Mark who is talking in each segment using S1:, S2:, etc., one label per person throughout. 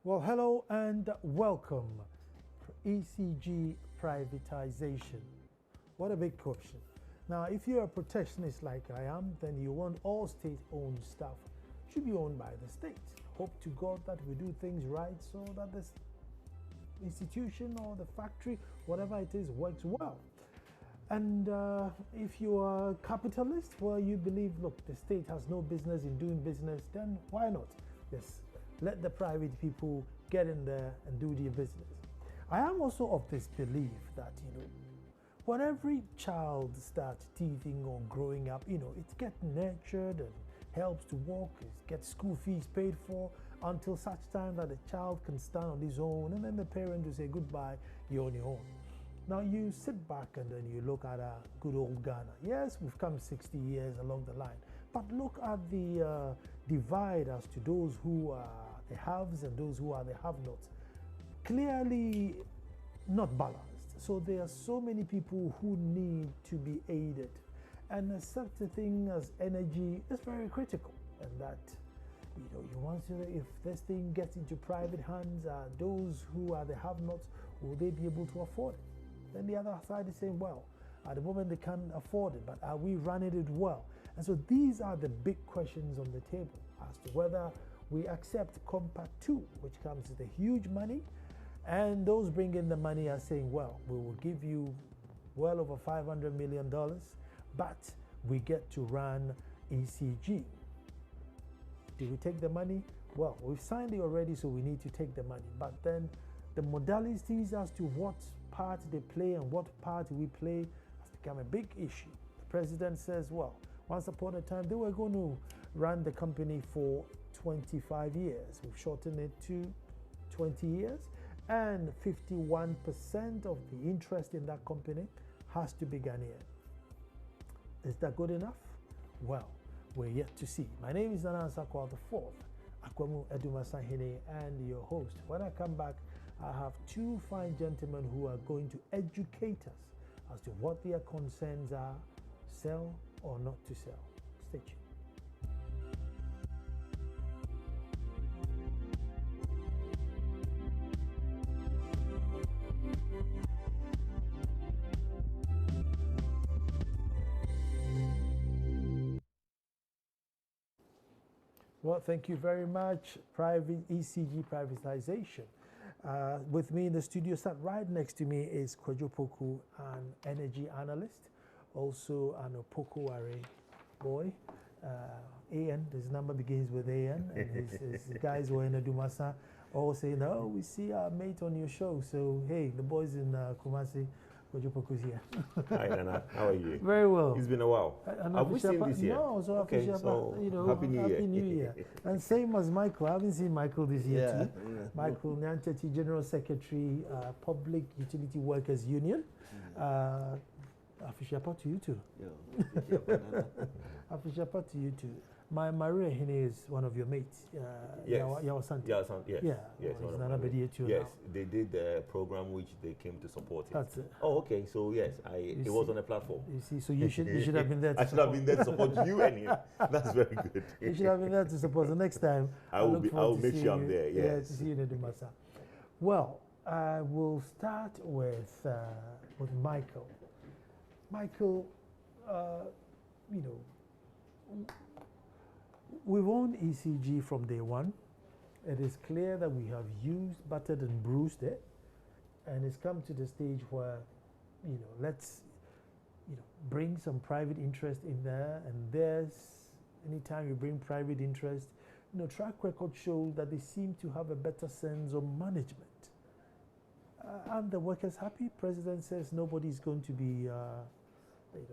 S1: Well, hello and welcome. ECG privatization. What a big question. Now, if you're a protectionist like I am, then you want all state-owned stuff should be owned by the state. Hope to God that we do things right so that this institution or the factory, whatever it is, works well. And if you are a capitalist, well, you believe, look, the state has no business in doing business, then why not? Yes, let the private people get in there and do their business. I am also of this belief that, when every child starts teething or growing up, it gets nurtured and helps to walk, it gets school fees paid for until such time that the child can stand on his own, and then the parent will say, goodbye, you're on your own. Now you sit back and then you look at good old Ghana. Yes, we've come 60 years along the line, but look at the divide as to those who are the haves and those who are the have-nots. Clearly not balanced. So there are so many people who need to be aided. And such a thing as energy is very critical. And that, you want to, if this thing gets into private hands, those who are the have-nots, will they be able to afford it? Then the other side is saying, well, at the moment they can't afford it, but are we running it well? And so these are the big questions on the table as to whether we accept Compact 2, which comes with a huge money, and those bringing the money are saying, well, we will give you well over $500 million, but we get to run ECG. Do we take the money? Well, we've signed it already, so we need to take the money. But then the modalities as to what part they play and what part we play has become a big issue. The president says, well, once upon a time, they were going to run the company for 25 years. We've shortened it to 20 years, and 51% of the interest in that company has to be Ghanaian. Is that good enough? Well, we're yet to see. My name is Nana Ansakwa IV, Akwamu Edumasahene, and your host. When I come back, I have two fine gentlemen who are going to educate us as to what their concerns are, sell or not to sell. Stay tuned. Well, thank you very much. Private ECG privatization. With me in the studio, sat right next to me is Kwadwo Poku, an energy analyst, also an Opoku Are boy. AN, his number begins with AN, and his guys were in Adumasa all saying, oh, we see our mate on your show. So, hey, the boys in Kumasi, Kwadwo Poku's here.
S2: Hi, Nana. How are you?
S1: Very well.
S2: It's been a while. Have we seen this year?
S1: No, so
S2: okay, so Happy New Year.
S1: And same as Michael. I haven't seen Michael this year too. Yeah. Michael Nyanchachi, General Secretary, Public Utility Workers Union. Afishapa to you too. Afishapa to you too. Maria Hine is one of your mates.
S2: Yes.
S1: Yawasanti.
S2: Yes.
S1: Yeah.
S2: Yes.
S1: Yes.
S2: They did the program which they came to support it.
S1: That's it.
S2: Oh, okay. So yes, it was on a platform.
S1: You see, so you should have been there.
S2: I should have been there to support you and him. That's very good.
S1: You should have been there to support. The next time,
S2: I will make sure I'm there. Yes.
S1: Yeah, to see you in Edumasa. Well, we'll start with Michael. Michael, we've owned ECG from day one. It is clear that we have used, buttered, and bruised it, and it's come to the stage where, let's, bring some private interest in there. And anytime you bring private interest, track record shows that they seem to have a better sense of management. Aren't the workers happy? President says nobody's going to be,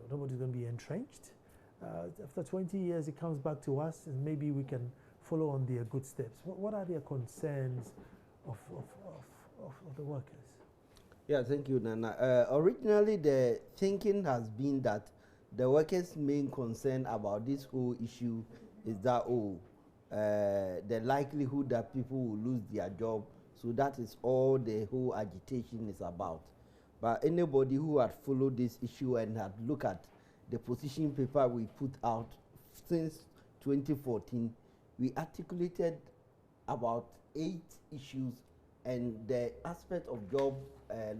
S1: nobody's going to be entrenched. After 20 years, it comes back to us, and maybe we can follow on their good steps. What are their concerns of the workers?
S3: Yeah, thank you, Nana. Originally, the thinking has been that the workers' main concern about this whole issue is that, the likelihood that people will lose their job. So that is all the whole agitation is about. But anybody who had followed this issue and had looked at the position paper we put out since 2014, we articulated about 8 issues, and the aspect of job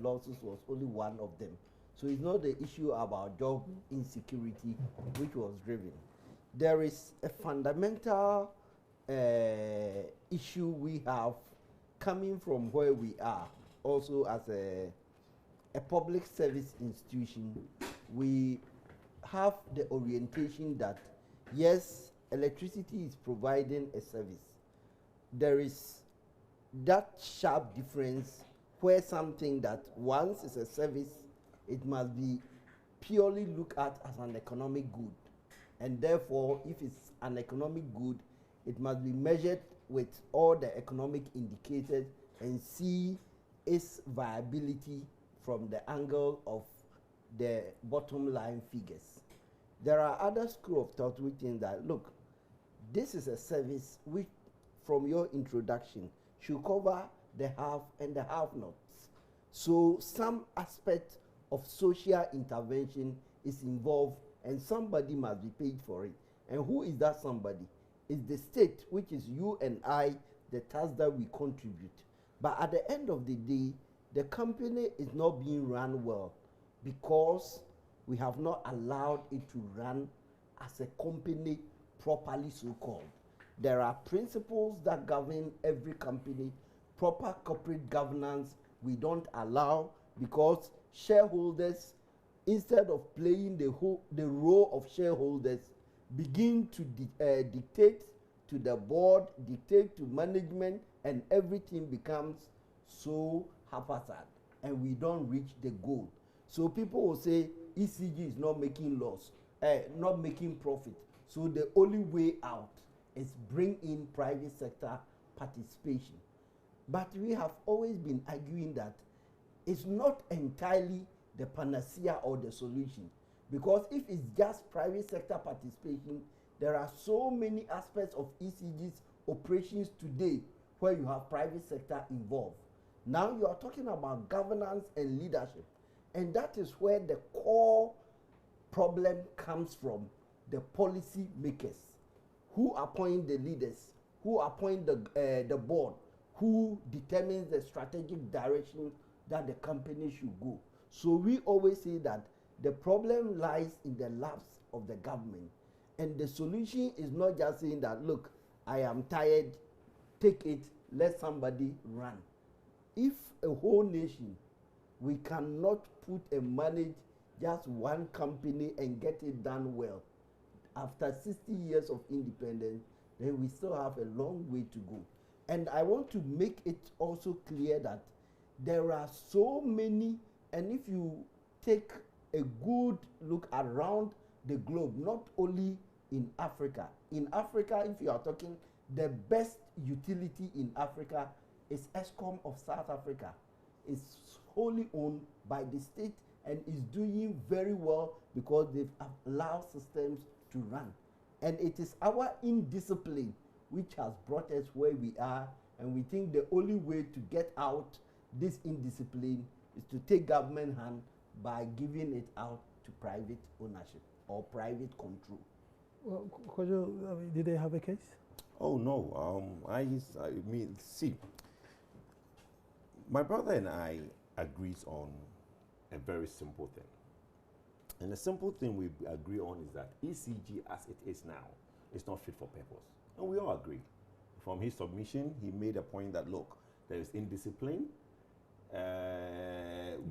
S3: losses was only one of them. So it's not the issue about job insecurity which was driven. There is a fundamental issue we have coming from where we are, also as a public service institution. We have the orientation that yes, electricity is providing a service. There is that sharp difference where something that once is a service, it must be purely looked at as an economic good. And therefore, if it's an economic good, it must be measured with all the economic indicators and see its viability from the angle of the bottom line figures. There are other school of thought which think that, look, this is a service which, from your introduction, should cover the have and the have-nots. So some aspect of social intervention is involved, and somebody must be paid for it. And who is that somebody? It's the state, which is you and I, the tax that we contribute. But at the end of the day, the company is not being run well because we have not allowed it to run as a company properly, so-called. There are principles that govern every company. Proper corporate governance we don't allow, because shareholders, instead of playing the role of shareholders, begin to dictate to the board, dictate to management, and everything becomes so haphazard, and we don't reach the goal. So people will say ECG is not making loss, not making profit. So the only way out is bring in private sector participation. But we have always been arguing that it's not entirely the panacea or the solution, because if it's just private sector participation, there are so many aspects of ECG's operations today where you have private sector involved. Now you are talking about governance and leadership, and that is where the core problem comes from: the policy makers, who appoint the leaders, who appoint the board, who determines the strategic direction that the company should go. So we always say that the problem lies in the laps of the government, and the solution is not just saying that, look, I am tired, take it, let somebody run. If a whole nation, we cannot put and manage just one company and get it done well, after 60 years of independence, then we still have a long way to go. And I want to make it also clear that there are so many, and if you take a good look around the globe, not only in Africa. In Africa, if you are talking, the best utility in Africa is ESCOM of South Africa. It's wholly owned by the state and is doing very well because they've allowed systems to run. And it is our indiscipline which has brought us where we are, and we think the only way to get out this indiscipline is to take government hand by giving it out to private ownership or private control.
S1: Well, Kojo, did they have a case?
S2: Oh no, I mean, see, my brother and I agrees on a very simple thing. And the simple thing we agree on is that ECG as it is now is not fit for purpose. And we all agree. From his submission, he made a point that, look, there is indiscipline,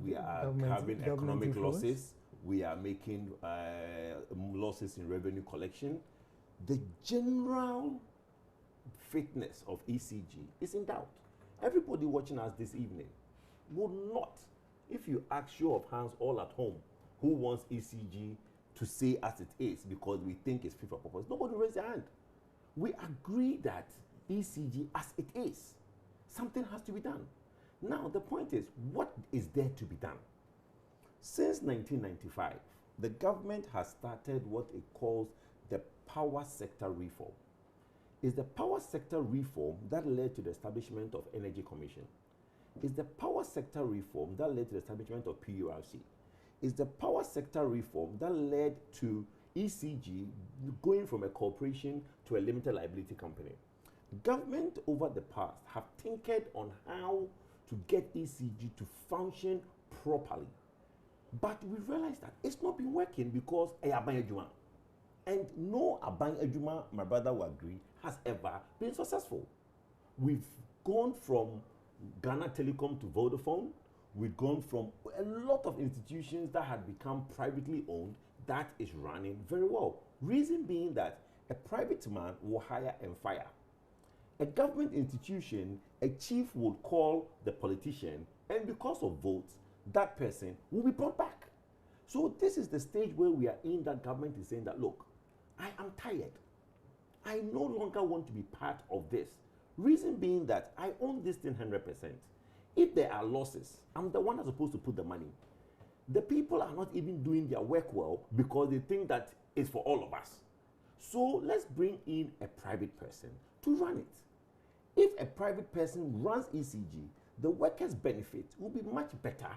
S2: we are having economic losses, we are making losses in revenue collection. The general fitness of ECG is in doubt. Everybody watching us this evening will not, if you ask show of hands all at home, who wants ECG to stay as it is because we think it's fit for purpose, nobody raise their hand. We agree that ECG as it is, something has to be done. Now the point is, what is there to be done? Since 1995, the government has started what it calls the power sector reform. It's the power sector reform that led to the establishment of Energy Commission. It's the power sector reform that led to the establishment of PURC. It's the power sector reform that led to ECG going from a corporation to a limited liability company. Government over the past have tinkered on how to get ECG to function properly. But we realized that it's not been working because Aban Ejuma. And no Aban Ejuma, my brother will agree, has ever been successful. We've gone from Ghana Telecom to Vodafone. We've gone from a lot of institutions that had become privately owned that is running very well. Reason being that a private man will hire and fire. A government institution, a chief would call the politician, and because of votes, that person will be brought back. So this is the stage where we are in, that government is saying that, look, I am tired. I no longer want to be part of this. Reason being that I own this thing 100%. If there are losses, I'm the one that's supposed to put the money. The people are not even doing their work well because they think that it's for all of us. So let's bring in a private person to run it. If a private person runs ECG, the workers' benefit will be much better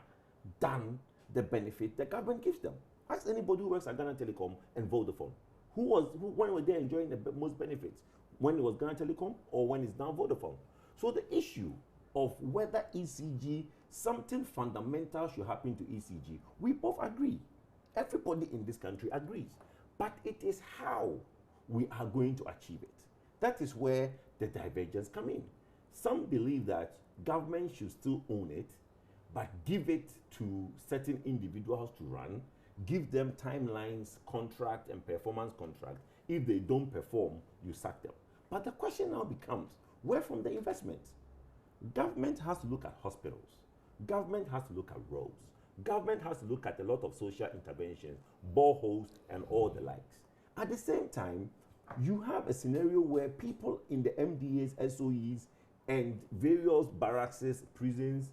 S2: than the benefit the government gives them. Ask anybody who works at Ghana Telecom and Vodafone. When were they enjoying the most benefits? When it was Ghana Telecom or when it's now Vodafone? So the issue of whether ECG, something fundamental should happen to ECG, we both agree. Everybody in this country agrees. But it is how we are going to achieve it. That is where the divergence come in. Some believe that government should still own it, but give it to certain individuals to run, give them timelines, contract, and performance contract. If they don't perform, you sack them. But the question now becomes, where from the investment? Government has to look at hospitals. Government has to look at roads. Government has to look at a lot of social interventions, boreholes, and all the likes. At the same time, you have a scenario where people in the MDAs, SOEs, and various barracks, prisons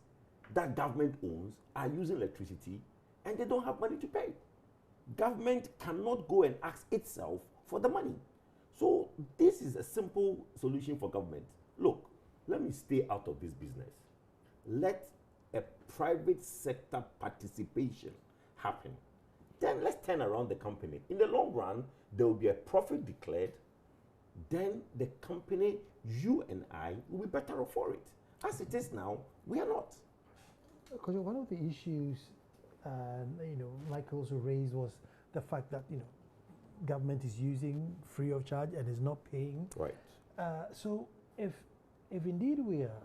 S2: that government owns are using electricity and they don't have money to pay. Government cannot go and ask itself for the money. So this is a simple solution for government. Look, let me stay out of this business. Let a private sector participation happen. Then let's turn around the company. In the long run, there will be a profit declared. Then the company, you and I, will be better off for it. As it is now, we are not.
S1: Because one of the issues, Michael also raised was the fact that government is using free of charge and is not paying.
S2: Right.
S1: So if indeed we are,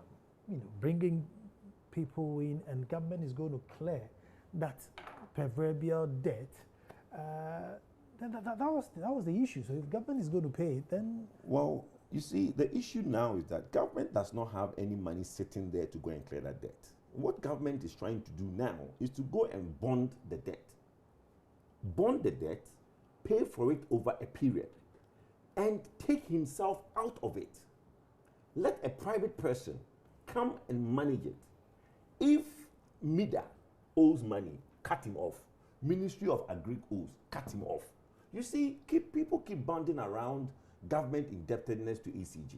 S1: bringing people in and government is going to clear that proverbial debt, then that was the issue. So if government is going to pay it, then...
S2: Well, you see, the issue now is that government does not have any money sitting there to go and clear that debt. What government is trying to do now is to go and bond the debt. Bond the debt, pay for it over a period, and take himself out of it. Let a private person come and manage it. If MIDA owes money, cut him off. Ministry of Agri owes, cut him off. You see, people keep banding around government indebtedness to ECG.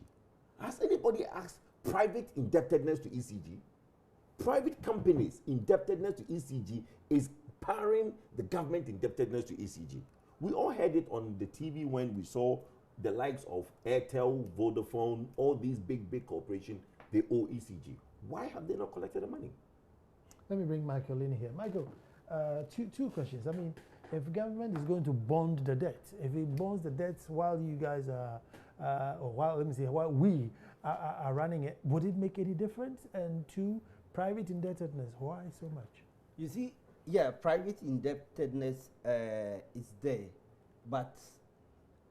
S2: Has anybody asked private indebtedness to ECG? Private companies' indebtedness to ECG is powering the government indebtedness to ECG. We all heard it on the TV when we saw the likes of Airtel, Vodafone, all these big corporations, they owe ECG. Why have they not collected the money?
S1: Let me bring Michael in here. Michael, two questions. I mean, if government is going to bond the debt, if it bonds the debts while you guys are, while we are running it, would it make any difference? And two, private indebtedness, why so much?
S3: You see, yeah, private indebtedness is there, but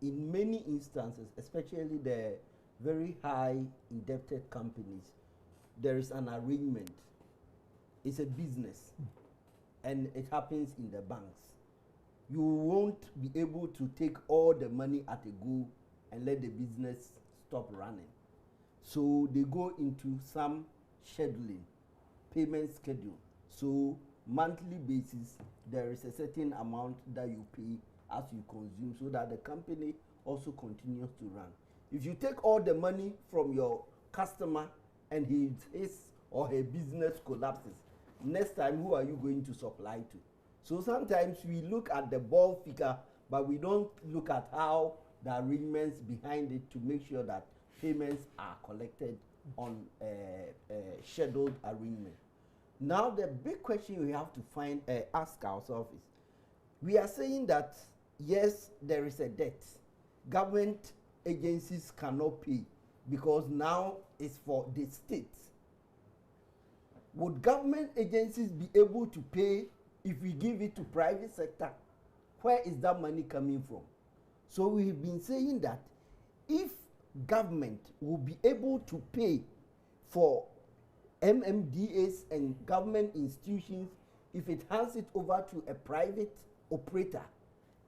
S3: in many instances, especially the very high indebted companies, there is an arrangement. It's a business, and it happens in the banks. You won't be able to take all the money at a go and let the business stop running. So they go into some scheduling, payment schedule. So monthly basis, there is a certain amount that you pay as you consume so that the company also continues to run. If you take all the money from your customer and his or her business collapses, next time who are you going to supply to? So sometimes we look at the ball figure, but we don't look at how the arrangements behind it to make sure that payments are collected on scheduled arrangement. Now the big question we have to ask ourselves is, we are saying that yes, there is a debt. Government agencies cannot pay because now it's for the states. Would government agencies be able to pay if we give it to private sector? Where is that money coming from? So we've been saying that if government will be able to pay for MMDAs and government institutions, if it hands it over to a private operator,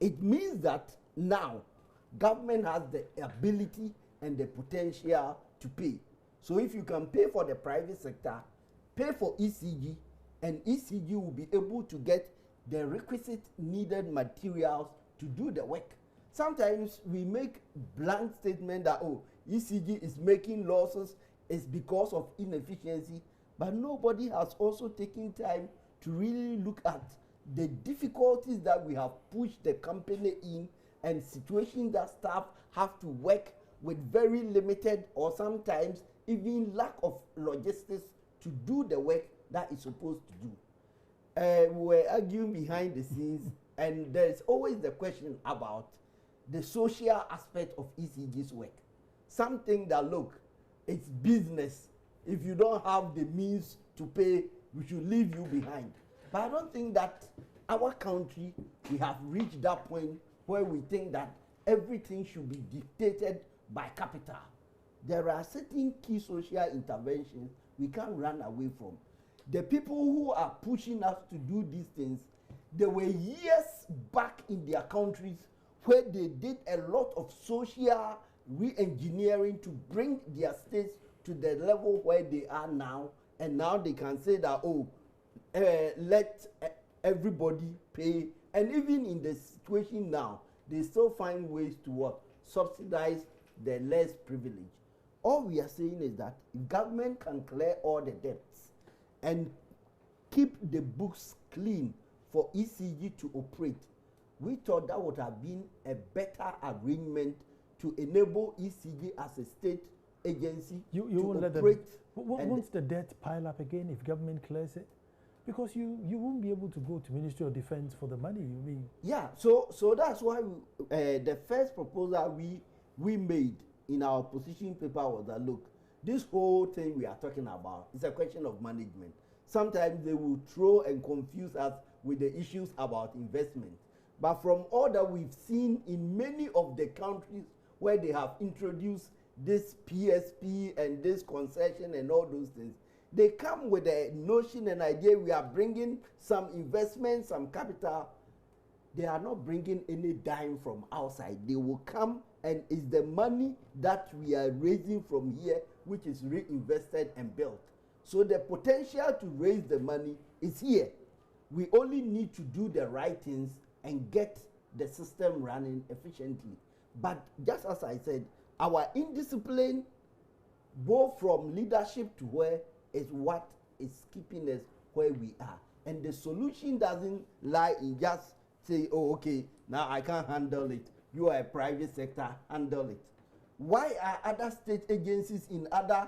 S3: it means that now government has the ability and the potential to pay. So if you can pay for the private sector, pay for ECG, and ECG will be able to get the requisite needed materials to do the work. Sometimes we make blank statement that, oh, ECG is making losses, it's because of inefficiency, but nobody has also taken time to really look at the difficulties that we have pushed the company in and situations that staff have to work with very limited or sometimes even lack of logistics to do the work that is supposed to do. We were arguing behind the scenes, and there is always the question about the social aspect of ECG's work. Something that, look, it's business. If you don't have the means to pay, we should leave you behind. But I don't think that our country, we have reached that point where we think that everything should be dictated by capital. There are certain key social interventions we can't run away from. The people who are pushing us to do these things, they were years back in their countries where they did a lot of social re-engineering to bring their states to the level where they are now, and now they can say that, oh, let everybody pay. And even in the situation now, they still find ways to what? Subsidize the less privileged. All we are saying is that if government can clear all the debts and keep the books clean for ECG to operate, we thought that would have been a better arrangement to enable ECG as a state agency
S1: you
S3: to
S1: won't
S3: operate.
S1: Let them, won't the debt pile up again if government clears it? Because you won't be able to go to Ministry of Defense for the money, you mean?
S3: Yeah, so that's why the first proposal we made in our position paper was that, look, this whole thing we are talking about is a question of management. Sometimes they will throw and confuse us with the issues about investment. But from all that we've seen in many of the countries where they have introduced this PSP and this concession and all those things, they come with a notion and idea, we are bringing some investment, some capital. They are not bringing any dime from outside. They will come, and it's the money that we are raising from here which is reinvested and built. So the potential to raise the money is here. We only need to do the right things and get the system running efficiently. But just as I said, our indiscipline, both from leadership to where, is what is keeping us where we are. And the solution doesn't lie in just say, oh, okay, now I can't handle it. You are a private sector, handle it. Why are other state agencies in other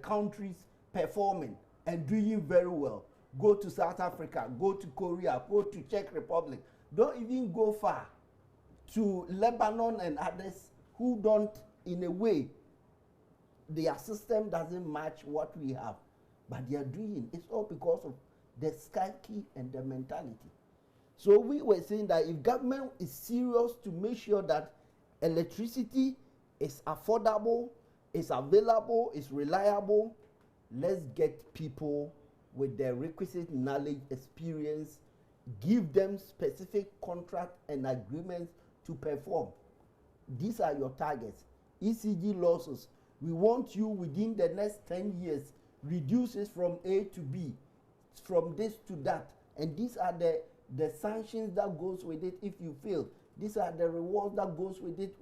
S3: countries performing and doing very well? Go to South Africa, go to Korea, go to Czech Republic. Don't even go far to Lebanon and others who don't, in a way, their system doesn't match what we have. But they are doing, it's all because of the psyche and the mentality. So we were saying that if government is serious to make sure that electricity is affordable, is available, is reliable, let's get people with the requisite knowledge, experience, give them specific contract and agreements to perform. These are your targets. ECG losses, we want you within the next 10 years, reduce it from A to B, from this to that. And these are the sanctions that goes with it if you fail. These are the rewards that goes with it.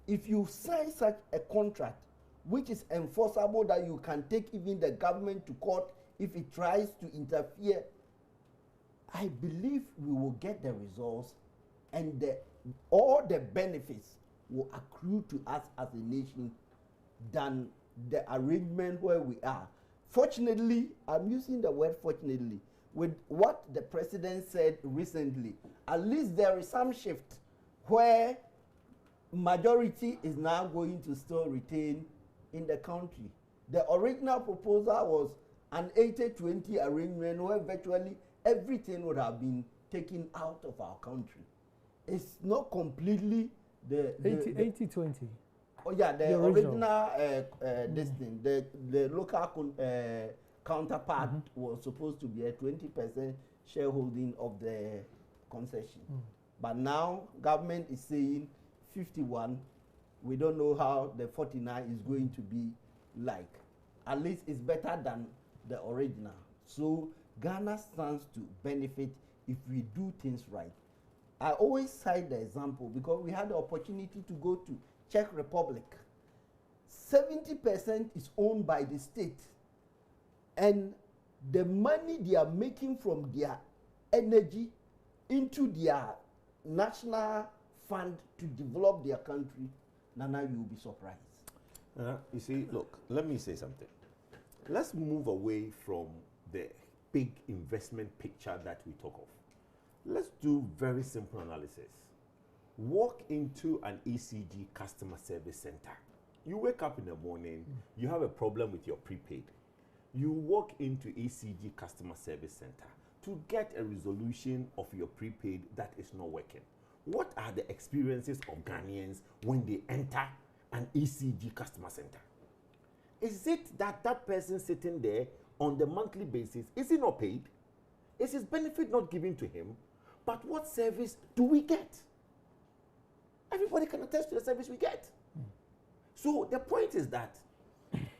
S3: If you sign such a contract, which is enforceable, that you can take even the government to court if it tries to interfere, I believe we will get the results and all the benefits will accrue to us as a nation than the arrangement where we are. Fortunately, I'm using the word fortunately, with what the president said recently, at least there is some shift where majority is now going to still retain in the country. The original proposal was an 80-20 arrangement where virtually everything would have been taken out of our country. It's not completely the
S1: 80-20.
S3: Oh yeah, the original this thing, the local counterpart was supposed to be a 20% shareholding of the concession. But now government is saying 51. We don't know how the 49 is going to be like. At least it's better than the original. So Ghana stands to benefit if we do things right. I always cite the example because we had the opportunity to go to Czech Republic. 70% is owned by the state, and the money they are making from their energy into their national fund to develop their country, Nana, you will be surprised.
S2: You see, look, let me say something. Let's move away from the big investment picture that we talk of. Let's do very simple analysis. Walk into an ECG customer service center. You wake up in the morning, you have a problem with your prepaid. You walk into ECG customer service center to get a resolution of your prepaid that is not working. What are the experiences of Ghanaians when they enter an ECG customer center? Is it that that person sitting there on the monthly basis, is he not paid? Is his benefit not given to him? But what service do we get? Everybody can attest to the service we get. So the point is that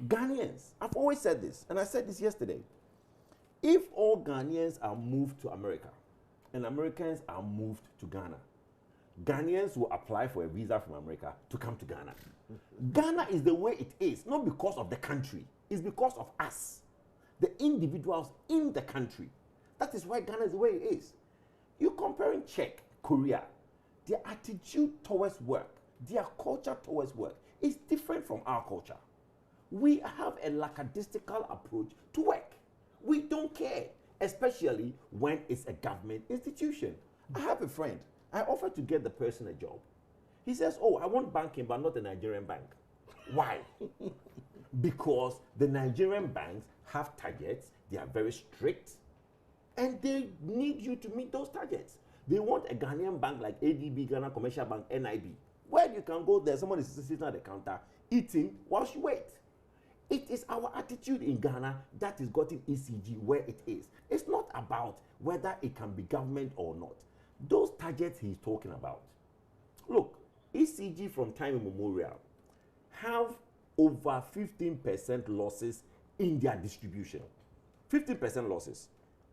S2: Ghanaians, I've always said this, and I said this yesterday, if all Ghanaians are moved to America and Americans are moved to Ghana, Ghanaians will apply for a visa from America to come to Ghana. Ghana is the way it is, not because of the country, it's because of us, the individuals in the country. That is why Ghana is the way it is. You're comparing Czech, Korea, their attitude towards work, their culture towards work is different from our culture. We have a lackadaisical approach to work. We don't care, especially when it's a government institution. I have a friend. I offered to get the person a job. He says, oh, I want banking, but not a Nigerian bank. Why? Because the Nigerian banks have targets, they are very strict, and they need you to meet those targets. They want a Ghanaian bank like ADB, Ghana Commercial Bank, NIB, where you can go there, someone is sitting at the counter, eating whilst you wait. It is our attitude in Ghana that is gotten ECG where it is. It's not about whether it can be government or not. Those targets he's talking about. Look, ECG from time immemorial have over 15% losses in their distribution. 15% losses.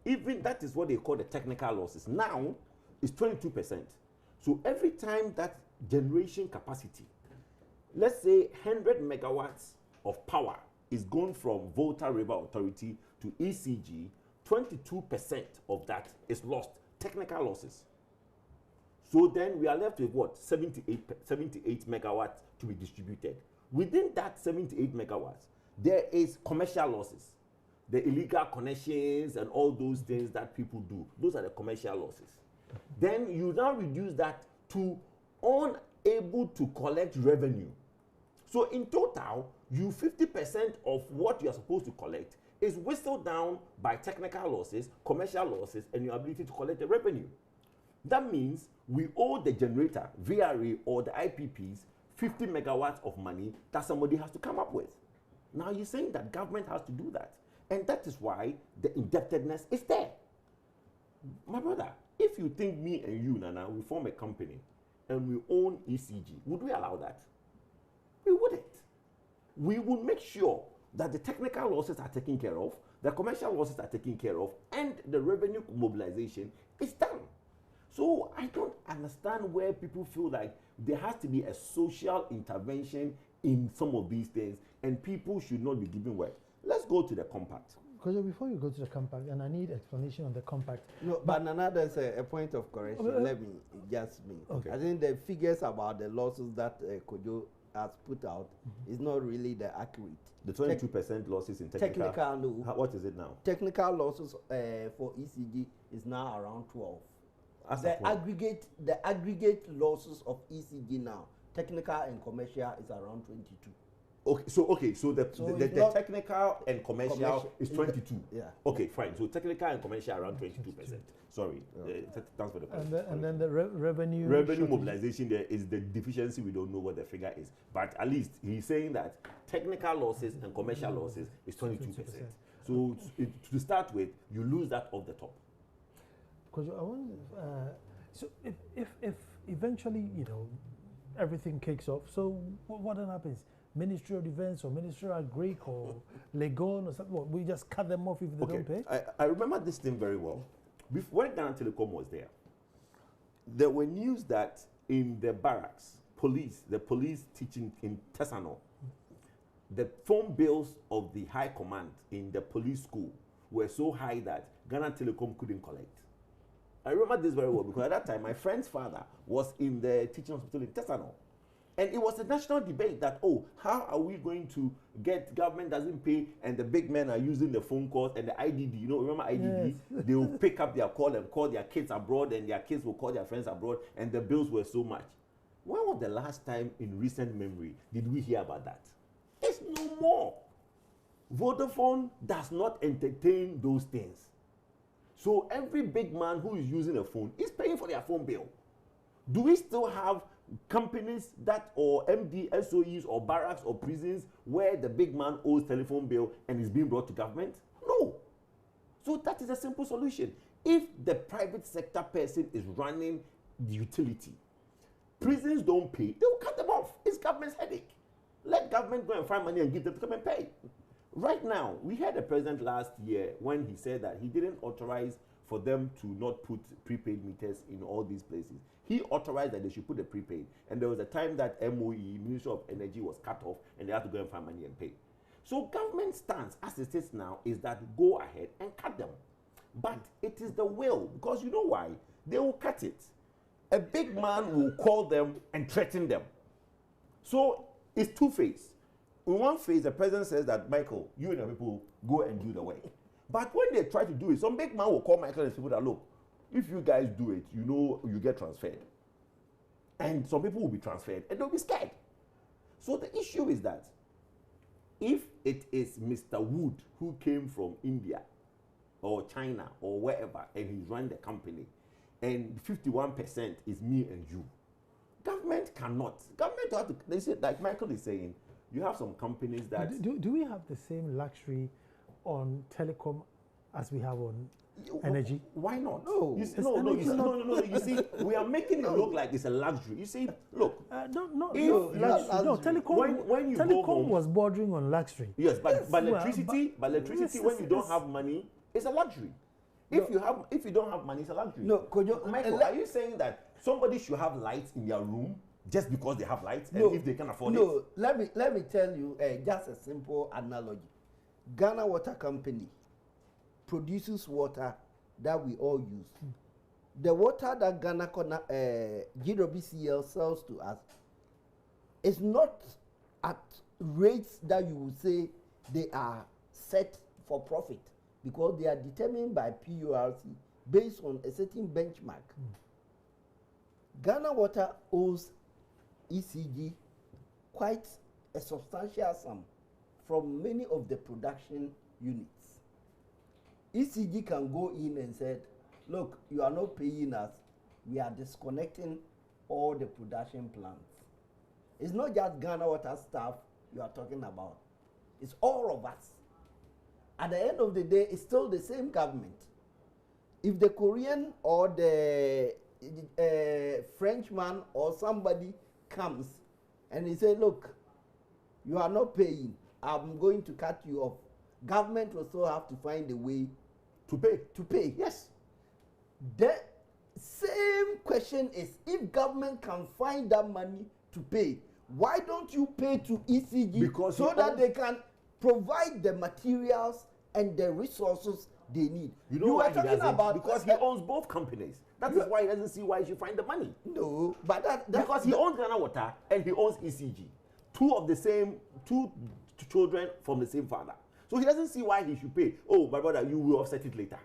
S2: Even that is what they call the technical losses. Now, it's 22%. So every time that generation capacity, let's say 100 megawatts of power is going from Volta River Authority to ECG, 22% of that is lost, technical losses. So then we are left with what? 78 megawatts to be distributed. Within that 78 megawatts, there is commercial losses. The illegal connections and all those things that people do. Those are the commercial losses. Then you now reduce that to unable to collect revenue. So in total, you 50% of what you are supposed to collect is whistled down by technical losses, commercial losses, and your ability to collect the revenue. That means we owe the generator, VRA, or the IPPs 50 megawatts of money that somebody has to come up with. Now you're saying that government has to do that. And that is why the indebtedness is there. My brother, if you think me and you, Nana, we form a company and we own ECG, would we allow that? We wouldn't. We would make sure that the technical losses are taken care of, the commercial losses are taken care of, and the revenue mobilization is done. So I don't understand where people feel like there has to be a social intervention in some of these things and people should not be given work. Let's go to the compact.
S1: Because before you go to the compact, and I need explanation on the compact.
S3: No, but Nana, there's a point of correction. Let me just me.
S1: Okay.
S3: I think the figures about the losses that Kojo has put out is not really the accurate.
S2: The 22% losses in technical.
S3: No.
S2: What is it now?
S3: Technical losses for ECG is now around 12.
S2: As
S3: The aggregate losses of ECG now, technical and commercial, is around 22.
S2: Okay, so the technical and commercial is 22.
S3: Yeah.
S2: Okay, fine. So technical and commercial around 22%. Sorry, thanks for the question.
S1: And then the revenue.
S2: Revenue mobilization, there is the deficiency. We don't know what the figure is, but at least he's saying that technical losses and commercial losses is 22%. So to start with, you lose that off the top.
S1: Because I want. So if eventually everything kicks off, so what then happens? Ministry of Defense or Ministry of Greek or Legon or something? What, we just cut them off if they don't pay?
S2: I remember this thing very well. When Ghana Telecom was there were news that in the barracks, the police teaching in Tesano, the phone bills of the high command in the police school were so high that Ghana Telecom couldn't collect. I remember this very well because at that time my friend's father was in the teaching hospital in Tesano. And it was a national debate that, how are we going to get government doesn't pay and the big men are using the phone calls and the IDD, remember IDD? Yes. They will pick up their call and call their kids abroad and their kids will call their friends abroad and the bills were so much. When was the last time in recent memory did we hear about that? It's no more. Vodafone does not entertain those things. So every big man who is using a phone is paying for their phone bill. Do we still have companies that or MD SOEs or barracks or prisons where the big man owes telephone bill and is being brought to government? No. So that is a simple solution. If the private sector person is running the utility, prisons don't pay, they will cut them off. It's government's headache. Let government go and find money and give them to come and pay. Right now, we had a president last year when he said that he didn't authorize for them to not put prepaid meters in all these places. He authorized that they should put the prepaid. And there was a time that MOE, Ministry of Energy, was cut off and they had to go and find money and pay. So government stance, as it is now, is that go ahead and cut them. But it is the will, because you know why? They will cut it. A big man will call them and threaten them. So it's two-phase. In one phase, the president says that, Michael, you and your people go and do the work. But when they try to do it, some big man will call Michael and say, look, if you guys do it, you get transferred. And some people will be transferred and they'll be scared. So the issue is that if it is Mr. Wood who came from India or China or wherever and he's run the company and 51% is me and you, government cannot. Government have to, they say, like Michael is saying, you have some companies that...
S1: Do we have the same luxury on telecom as we have on energy?
S2: Why not?
S3: No.
S2: You see, no. You see, we are making it look like it's a luxury. You see, look.
S1: Telecom.
S2: When you
S1: telecom
S2: go home,
S1: was bordering on luxury.
S2: Yes, but electricity, when you don't have money, it's a luxury. If you don't have money, it's a luxury.
S3: No, Kojo,
S2: Michael, are you saying that somebody should have lights in their room just because they have lights, and if they can afford it?
S3: No, let me tell you just a simple analogy. Ghana Water Company produces water that we all use. The water that GWCL sells to us is not at rates that you would say they are set for profit, because they are determined by PURC based on a certain benchmark. Ghana Water owes ECG quite a substantial sum from many of the production units. ECG can go in and say, look, you are not paying us, we are disconnecting all the production plants. It's not just Ghana Water staff you are talking about, it's all of us. At the end of the day, it's still the same government. If the Korean or the Frenchman or somebody comes and he says, look, you are not paying, I'm going to cut you off, government will still have to find a way
S2: to pay.
S3: To pay, yes. The same question is, if government can find that money to pay, why don't you pay to ECG that they can provide the materials and the resources they need.
S2: You know why he doesn't? Because he owns both companies. That is why he doesn't see why he should find the money.
S3: No, but
S2: because he owns Ghana Water and he owns ECG. Two children from the same father. So he doesn't see why he should pay. Oh, my brother, you will offset it later.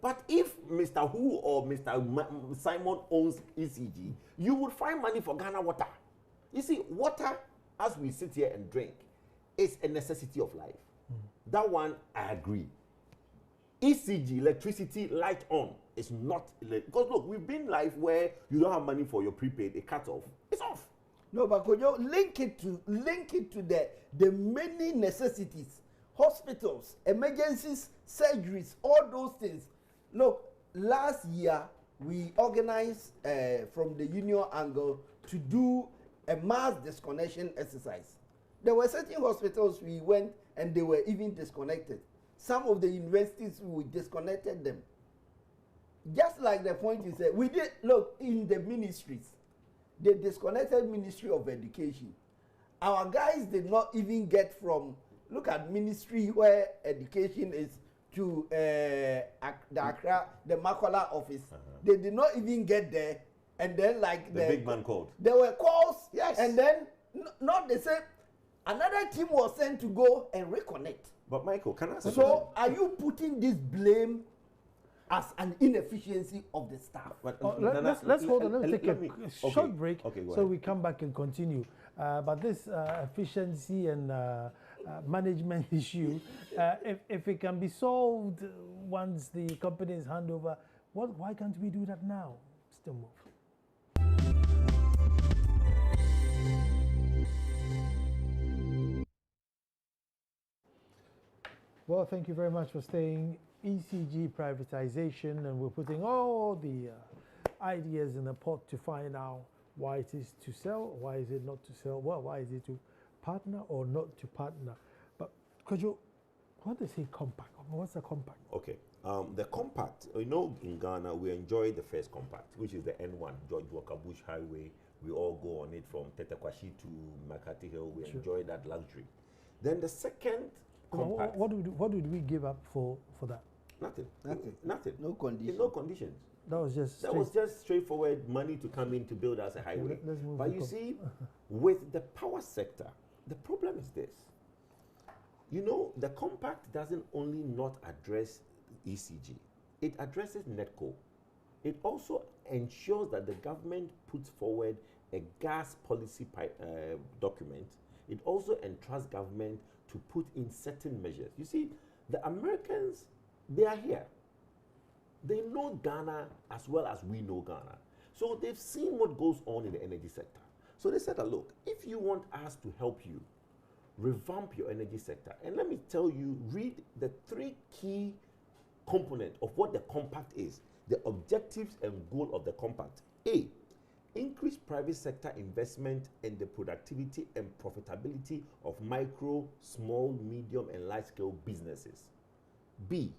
S2: But if Mr. Who or Mr. Simon owns ECG, you would find money for Ghana Water. You see, water, as we sit here and drink, is a necessity of life. That one, I agree. ECG, electricity, light on, is not, because look, we've been life where you don't have money for your prepaid, it cuts off, it's off.
S3: No, but could you link it to the many necessities, hospitals, emergencies, surgeries, all those things. Look, last year we organized from the union angle to do a mass disconnection exercise. There were certain hospitals we went and they were even disconnected. Some of the universities, we disconnected them. Just like the point you said, we did, look, in the ministries, they disconnected Ministry of Education. Our guys did not even get from, look at ministry where education is, to the Accra, the Makola office. They did not even get there. And then like
S2: the big man called.
S3: There were calls,
S2: yes.
S3: And then not the same. Another team was sent to go and reconnect.
S2: But Michael, can I say
S3: so are you putting this blame as an inefficiency of the staff?
S1: Let's hold on. Let's take a short break so we come back and continue. But this efficiency and management issue, if it can be solved once the companies hand over, why can't we do that now? Still move. Well, thank you very much for staying. ECG privatization, and we're putting all the ideas in a pot to find out why it is to sell, why is it not to sell, why is it to partner or not to partner. But could you, what does he compact? What's a compact?
S2: Okay, the compact, you know, in Ghana, we enjoy the first compact, which is the N1, George Walker Bush Highway. We all go on it from Tetekwashi to Makati Hill. We enjoy that luxury. Then the second compact.
S1: What would we give up for that?
S2: Nothing.
S3: No conditions.
S2: No conditions.
S1: That was just
S2: straightforward money to come in to build us a highway. But you see, with the power sector, the problem is this. You know, the compact doesn't only not address ECG, it addresses NETCO. It also ensures that the government puts forward a gas policy document. It also entrusts government to put in certain measures. You see, the Americans, they are here. They know Ghana as well as we know Ghana. So they've seen what goes on in the energy sector. So they said, look, if you want us to help you revamp your energy sector, and let me tell you, read the 3 key components of what the compact is, the objectives and goal of the compact. A, increase private sector investment in the productivity and profitability of micro, small, medium, and large-scale businesses. B,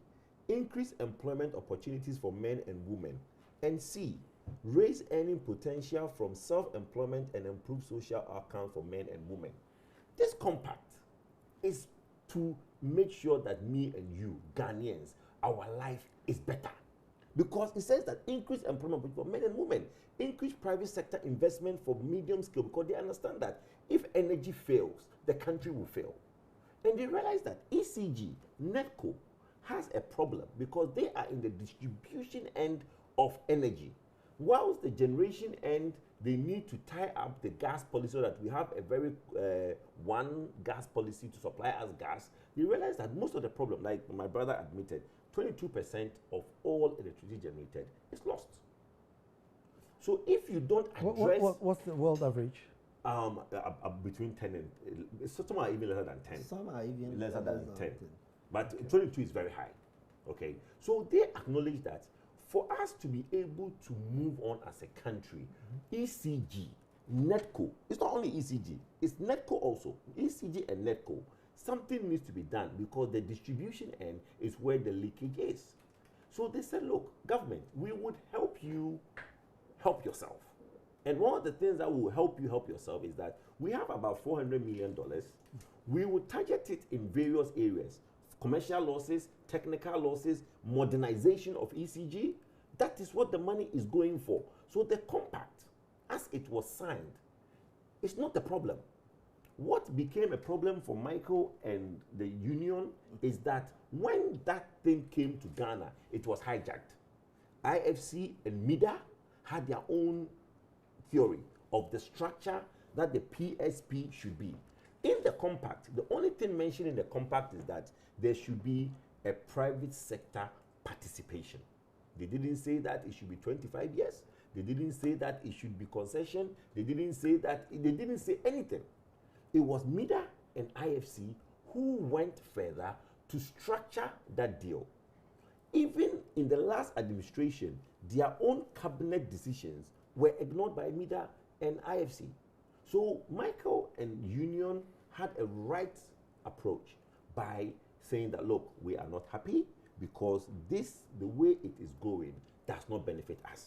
S2: increase employment opportunities for men and women. And C, raise earning potential from self-employment and improve social outcomes for men and women. This compact is to make sure that me and you, Ghanaians, our life is better. Because it says that increase employment for men and women, increase private sector investment for medium scale, because they understand that if energy fails, the country will fail. And they realize that ECG, NETCO, has a problem because they are in the distribution end of energy. Whilst the generation end, they need to tie up the gas policy so that we have a very one gas policy to supply us gas. They realize that most of the problem, like my brother admitted, 22% of all electricity generated is lost. So if you don't address...
S1: What's the world average?
S2: Between 10 and... some are even lesser than 10.
S3: Some are even
S2: lesser than 10. But 22 is very high. Okay? So they acknowledge that for us to be able to move on as a country, ECG, NETCO, it's not only ECG, it's NETCO also. ECG and NETCO, something needs to be done because the distribution end is where the leakage is. So they said, look, government, we would help you help yourself. And one of the things that will help you help yourself is that we have about $400 million. We will target it in various areas. commercial losses, technical losses, modernization of ECG. That is what the money is going for. So the compact, as it was signed, is not the problem. What became a problem for Michael and the union is that when that thing came to Ghana, it was hijacked. IFC and MIDA had their own theory of the structure that the PSP should be. In the compact, the only thing mentioned in the compact is that there should be a private sector participation. They didn't say that it should be 25 years. They didn't say that it should be concession. They didn't say that, they didn't say anything. It was MIDA and IFC who went further to structure that deal. Even in the last administration, their own cabinet decisions were ignored by MIDA and IFC. So Michael and union had a right approach by saying that, look, we are not happy because this, the way it is going, does not benefit us.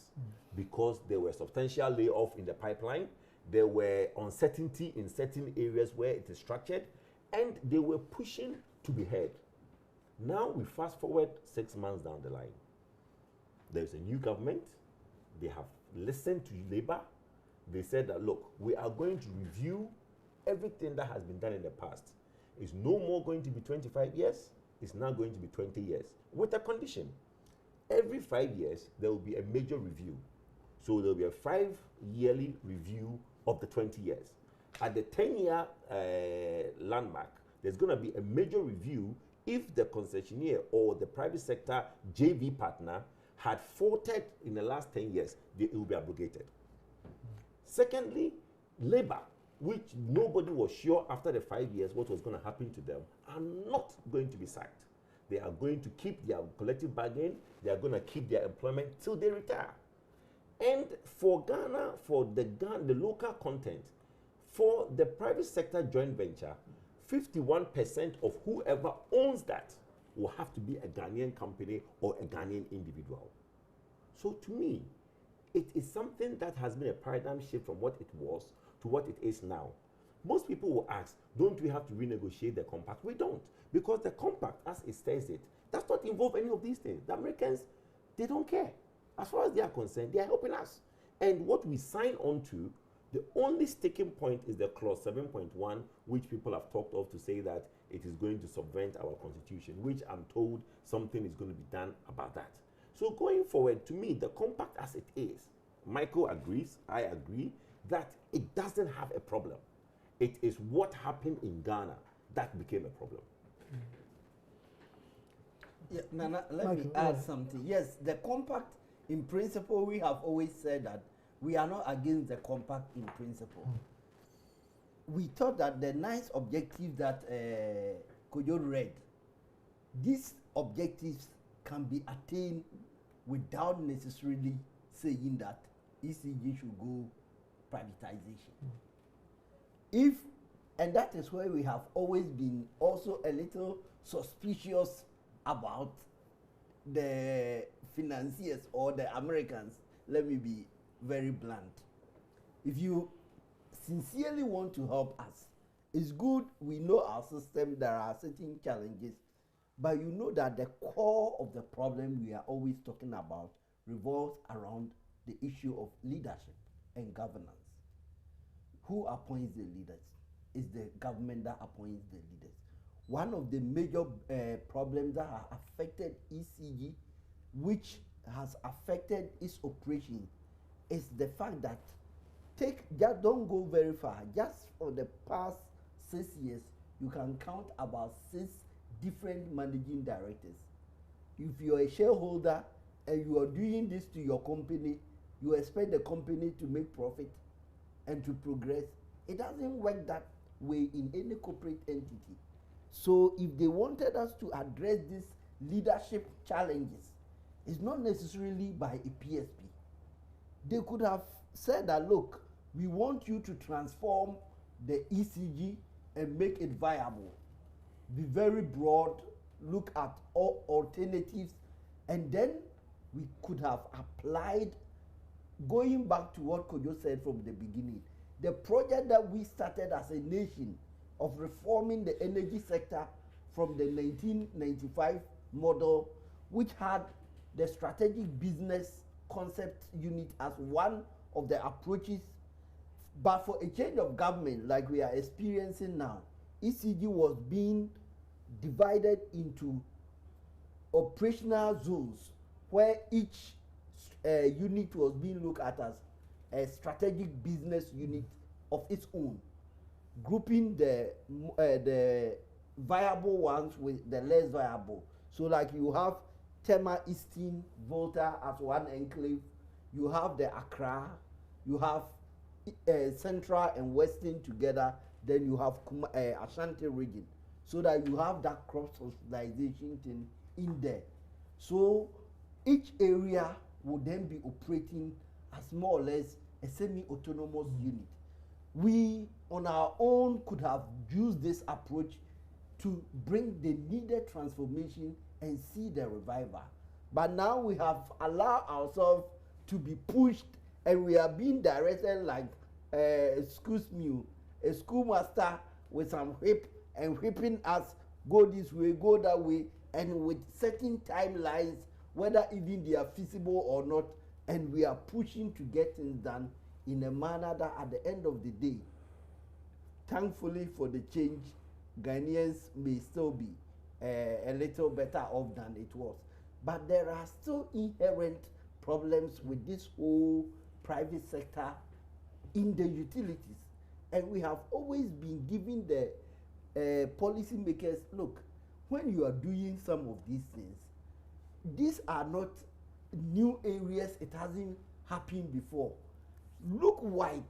S2: Because there were substantial layoffs in the pipeline, there were uncertainty in certain areas where it is structured, and they were pushing to be heard. Now we fast forward 6 months down the line. There's a new government. They have listened to Labour. They said that, look, we are going to review everything that has been done in the past. It's no more going to be 25 years. It's now going to be 20 years with a condition. Every 5 years, there will be a major review. So there will be a 5-yearly review of the 20 years. At the 10-year landmark, there's going to be a major review if the concessionaire or the private sector JV partner had faulted in the last 10 years, it will be abrogated. Secondly, Labour, which nobody was sure after the 5 years what was going to happen to them, are not going to be sacked. They are going to keep their collective bargain. They are going to keep their employment till they retire. And for Ghana, for the local content, for the private sector joint venture, 51% of whoever owns that will have to be a Ghanaian company or a Ghanaian individual. So to me, it is something that has been a paradigm shift from what it was to what it is now. Most people will ask, don't we have to renegotiate the compact? We don't, because the compact, as it says it, does not involve any of these things. The Americans, they don't care. As far as they are concerned, they are helping us. And what we sign on to, the only sticking point is the clause 7.1, which people have talked of to say that it is going to subvert our constitution, which I'm told something is going to be done about that. So going forward, to me, the compact as it is, Michael agrees, I agree, that it doesn't have a problem. It is what happened in Ghana that became a problem.
S3: Yeah, Nana, let me add something. Yes, the compact, in principle, we have always said that we are not against the compact in principle. We thought that the nice objectives that Kojo read, these objectives can be attained without necessarily saying that ECG should go privatization. And that is where we have always been also a little suspicious about the financiers or the Americans. Let me be very blunt. If you sincerely want to help us, it's good, we know our system, there are certain challenges, but you know that the core of the problem we are always talking about revolves around the issue of leadership and governance. Who appoints the leaders? It's the government that appoints the leaders. One of the major problems that have affected ECG, which has affected its operation, is the fact that just don't go very far. Just for the past 6 years, you can count about 6 different managing directors. If you're a shareholder and you are doing this to your company, you expect the company to make profit and to progress. It doesn't work that way in any corporate entity. So if they wanted us to address these leadership challenges, it's not necessarily by a PSP. They could have said that, look, we want you to transform the ECG and make it viable. Be very broad, look at all alternatives, and then we could have applied, going back to what Kojo said from the beginning, the project that we started as a nation of reforming the energy sector from the 1995 model, which had the strategic business concept unit as one of the approaches. But for a change of government like we are experiencing now, ECG was being divided into operational zones where each unit was being looked at as a strategic business unit of its own, grouping the viable ones with the less viable. So like you have Tema Eastern Volta as one enclave, you have the Accra, you have Central and Western together, then you have Ashanti region, so that you have that cross-subsidization thing in there. So each area would then be operating as more or less a semi-autonomous unit. We on our own could have used this approach to bring the needed transformation and see the revival. But now we have allowed ourselves to be pushed, and we are being directed like a schoolmaster with some whip and whipping us, go this way, go that way, and with certain timelines, whether even they are feasible or not, and we are pushing to get things done in a manner that at the end of the day, thankfully for the change, Ghanaians may still be a little better off than it was. But there are still inherent problems with this whole private sector in the utilities. And we have always been giving the policy makers, look, when you are doing some of these things, these are not new areas, it hasn't happened before. Look wide,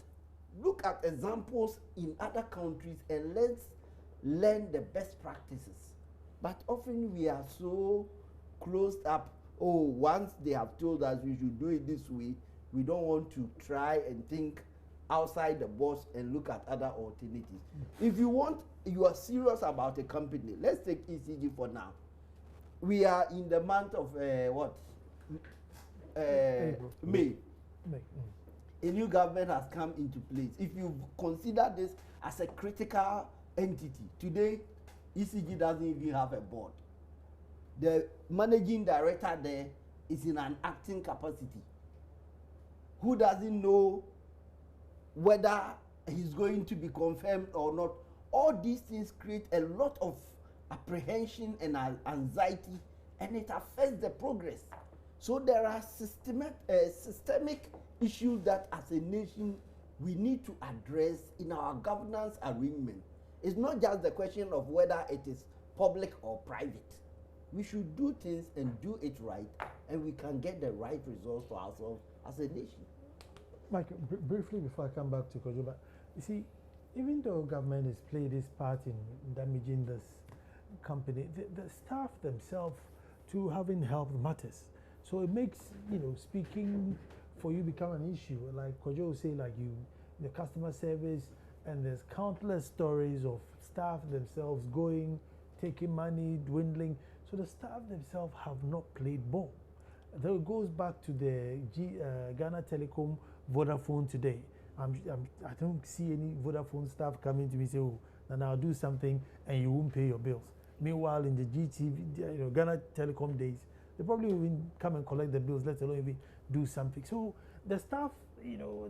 S3: look at examples in other countries, and let's learn the best practices. But often we are so closed up. Oh, once they have told us we should do it this way, we don't want to try and think outside the box and look at other alternatives. If you are serious about a company, let's take ECG for now. We are in the month of May. A new government has come into place. If you consider this as a critical entity, today ECG doesn't even have a board. The managing director there is in an acting capacity, who doesn't know whether he's going to be confirmed or not. All these things create a lot of apprehension and anxiety, and it affects the progress. So there are systemic issues that as a nation we need to address in our governance arrangement. It's not just the question of whether it is public or private. We should do things and do it right, and we can get the right results for ourselves as a nation.
S1: Mike, briefly before I come back to Kojo, but you see, even though government has played its part in damaging this company, the staff themselves too haven't helped matters. So it makes, speaking for you become an issue. Like Kojo will say, like the customer service, and there's countless stories of staff themselves going, taking money, dwindling. So the staff themselves have not played ball. Though it goes back to the Ghana Telecom Vodafone today. I don't see any Vodafone staff coming to me and say, oh, and I'll do something and you won't pay your bills. Meanwhile, in the GTV, Ghana Telecom days, they probably won't come and collect the bills, let alone even do something. So the staff,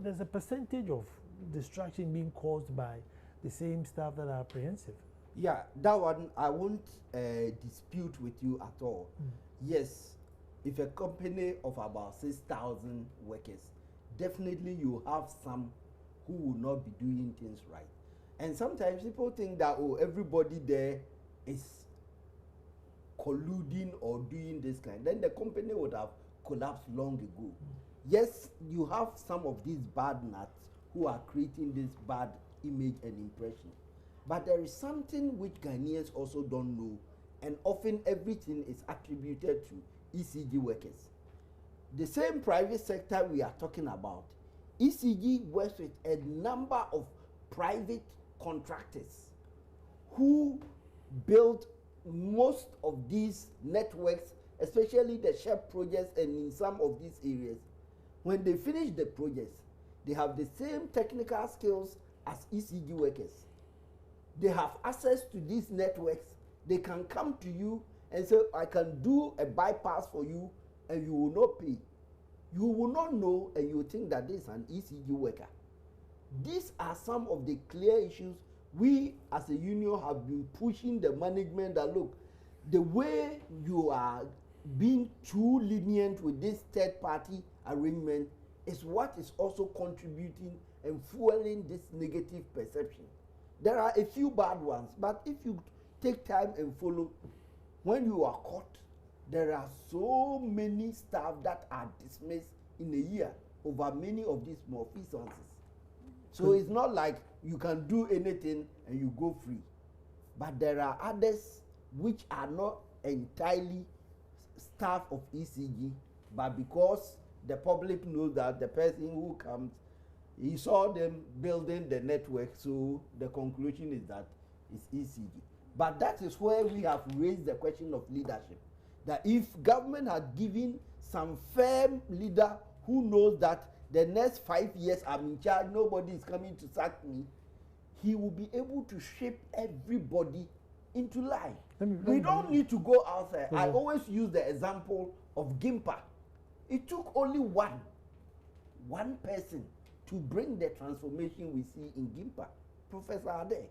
S1: there's a percentage of distraction being caused by the same staff that are apprehensive.
S3: Yeah, that one I won't dispute with you at all. Yes, if a company of about 6,000 workers, definitely you have some who will not be doing things right. And sometimes people think that, oh, everybody there is colluding or doing this kind. Then the company would have collapsed long ago. Yes, you have some of these bad nuts who are creating this bad image and impression. But there is something which Ghanaians also don't know, and often everything is attributed to ECG workers. The same private sector we are talking about, ECG works with a number of private contractors who build most of these networks, especially the shared projects and in some of these areas. When they finish the projects, they have the same technical skills as ECG workers. They have access to these networks, They can come to you and say, I can do a bypass for you, and you will not pay. You will not know, and you will think that this is an ECG worker. These are some of the clear issues we as a union have been pushing the management that, look, the way you are being too lenient with this third party arrangement is what is also contributing and fueling this negative perception. There are a few bad ones, but if you take time and follow, when you are caught, there are so many staff that are dismissed in a year over many of these malfeasances. So it's not like you can do anything and you go free. But there are others which are not entirely staff of ECG, but because the public knows that the person who comes, he saw them building the network, so the conclusion is that it's ECG. But that is where we have raised the question of leadership. That if government had given some firm leader who knows that the next 5 years I'm in charge, nobody is coming to sack me, he will be able to shape everybody into line. We don't need to go outside. I always use the example of Gimpa. It took only one person to bring the transformation we see in Gimpa, Professor Ade.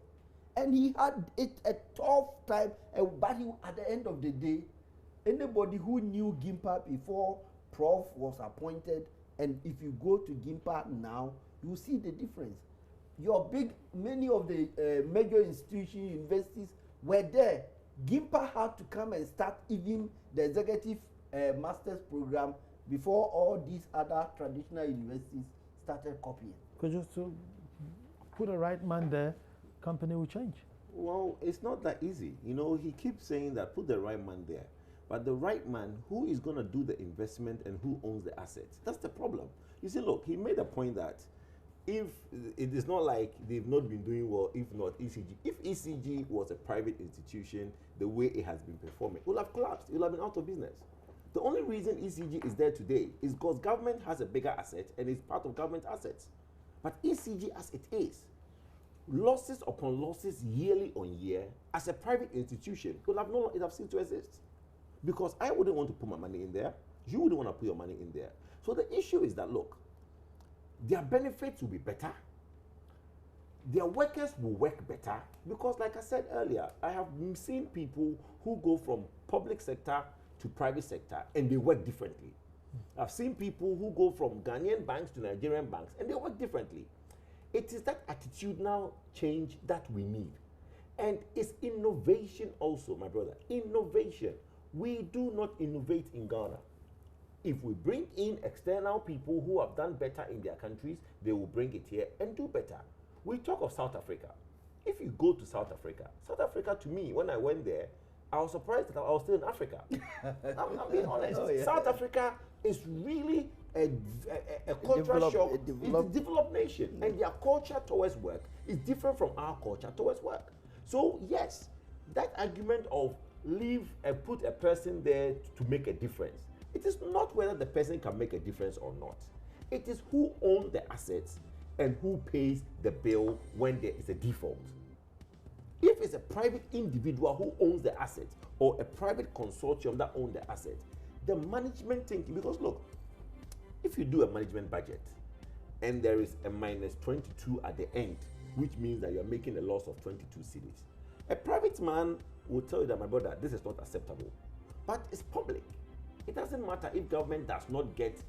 S3: And he had a tough time, but at the end of the day, anybody who knew Gimpa before Prof was appointed, and if you go to Gimpa now, you see the difference. Many of the major institutions, universities were there. Gimpa had to come and start even the executive master's program before all these other traditional universities started copying.
S1: Because just to put a right man there, company will change.
S2: Well, it's not that easy. You know, he keeps saying that put the right man there. But the right man, who is going to do the investment and who owns the assets? That's the problem. You see, look, he made a point that if it is not like they've not been doing well, if not ECG. If ECG was a private institution, the way it has been performing, it will have collapsed. It will have been out of business. The only reason ECG is there today is because government has a bigger asset and it's part of government assets. But ECG as it is, losses upon losses yearly on year, as a private institution, it would have ceased to exist. Because I wouldn't want to put my money in there. You wouldn't want to put your money in there. So the issue is that, look, their benefits will be better. Their workers will work better. Because like I said earlier, I have seen people who go from public sector to private sector and they work differently. I've seen people who go from Ghanaian banks to Nigerian banks and they work differently. It is that attitudinal change that we need. And it's innovation also, my brother. Innovation. We do not innovate in Ghana. If we bring in external people who have done better in their countries, they will bring it here and do better. We talk of South Africa. If you go to South Africa to me, when I went there, I was surprised that I was still in Africa. I'm being honest. Oh, yeah. South Africa is really a cultural shock. It's a developed nation. Mm. And their culture towards work is different from our culture towards work. So yes, that argument of leave and put a person there to make a difference. It is not whether the person can make a difference or not. It is who owns the assets and who pays the bill when there is a default. If it's a private individual who owns the assets or a private consortium that owns the assets, the management thinking, because look, if you do a management budget and there is a minus 22 at the end, which means that you're making a loss of 22 cedis, a private man will tell you that, my brother, this is not acceptable. But it's public. It doesn't matter if government does not get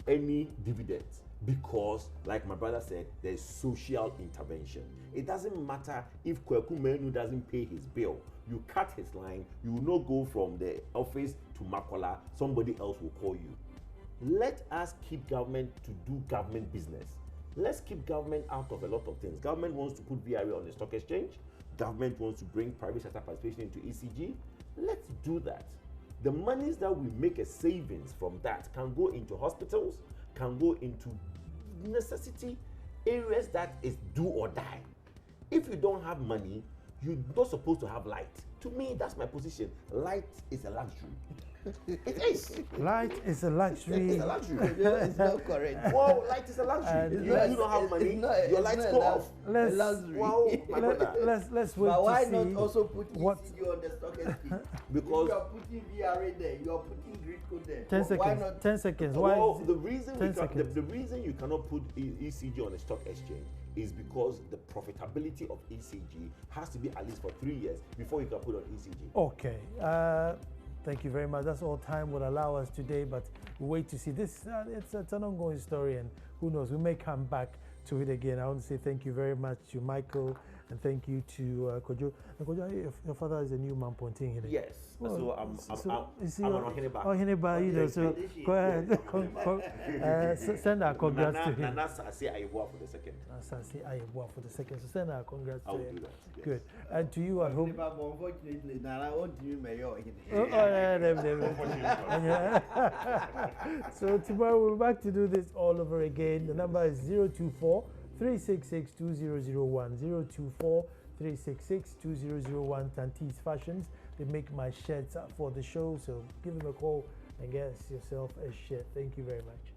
S2: any dividends because, like my brother said, there's social intervention. It doesn't matter if Kweku Menu doesn't pay his bill. You cut his line, you will not go from the office to Makola, somebody else will call you. Let us keep government to do government business. Let's keep government out of a lot of things. Government wants to put VRA on the stock exchange. Government wants to bring private sector participation into ECG. Let's do that. The monies that we make as savings from that can go into hospitals, can go into necessity areas that is do or die. If you don't have money, you're not supposed to have light. To me, that's my position. Light is a luxury. It is.
S1: Light is a luxury.
S2: It's a luxury.
S3: It's not correct.
S2: Well, light is a luxury. If you don't have money, your lights go off.
S1: Let's
S2: Wow, my brother.
S1: let's wait
S3: But why
S1: to
S3: not
S1: see
S3: also put
S1: what
S3: ECG on the stock exchange?
S2: Because
S3: if you are putting VRA there, you are putting grid code there.
S1: 10
S3: Why
S1: seconds.
S3: not?
S1: 10 seconds. Why?
S2: well,
S1: is
S2: the
S1: it-
S2: reason
S1: 10
S2: the
S1: seconds.
S2: reason you cannot put ECG on a stock exchange is because the profitability of ECG has to be at least for 3 years before you can put on ECG.
S1: Okay. Thank you very much. That's all time will allow us today, but we'll wait to see this. It's an ongoing story, and who knows, we may come back to it again. I want to say thank you very much to Michael, and thank you to Kojo. And Kojo, your father is a new man pointing here.
S2: Yes.
S1: Well,
S2: So I'm
S1: is he
S2: an
S1: on-
S2: Oheneba.
S1: Oh, Hineba, you know, so go ahead. Send our congrats to him.
S2: Nana say I work for the second.
S1: Sasi Ayebwa for the second. So send our congrats
S2: I
S1: to
S2: will
S1: him.
S2: do that. Yes.
S1: Good. And to you at home.
S3: Unfortunately, Nana won't do me
S1: So tomorrow we're back to do this all over again. The number is 024 366 2001. 024 366 2001. Tantis Fashions. They make my shirts for the show. So give them a call and get yourself a shirt. Thank you very much.